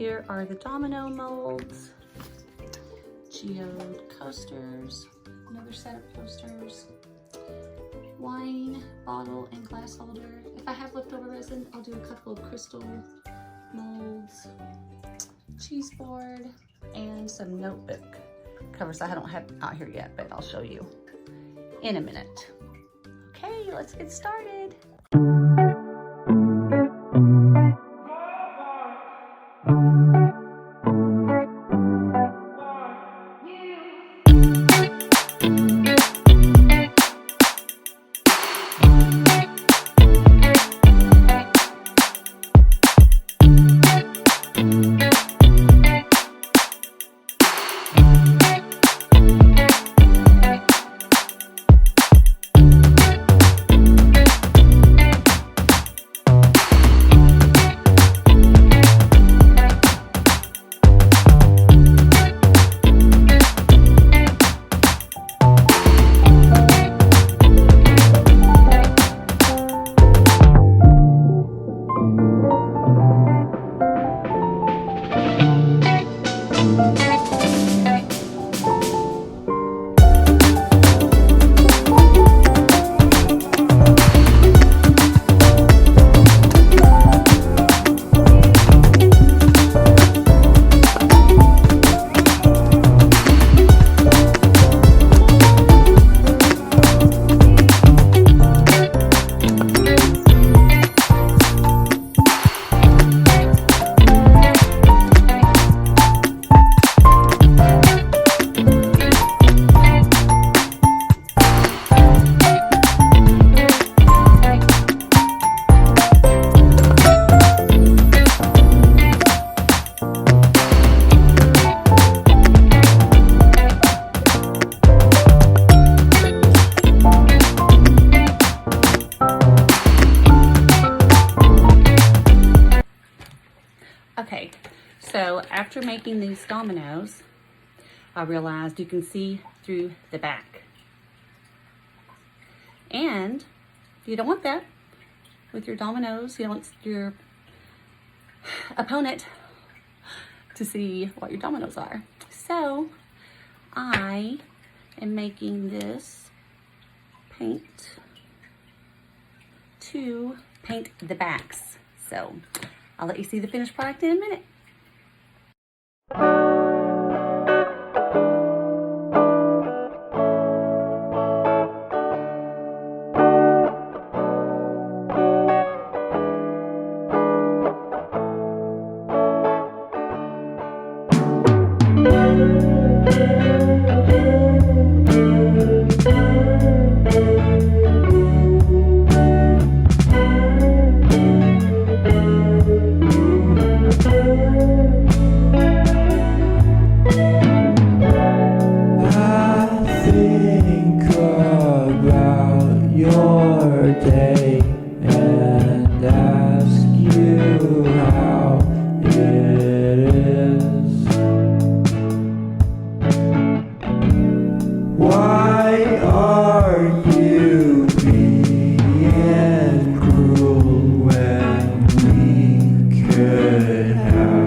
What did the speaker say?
Here are the domino molds, geode coasters, another set of coasters, wine bottle and glass holder. If I have leftover resin, I'll do a couple of crystal molds, cheese board, and some notebook covers I don't have out here yet, but I'll show you in a minute. Okay, let's get started. Okay, so after making these dominoes, I realized you can see through the back. And you don't want that with your dominoes. You don't want your opponent to see what your dominoes are. So I am making this paint to paint the backs. So I'll let you see the finished product in a minute. Day and ask you how it is. Why are you being cruel when we could have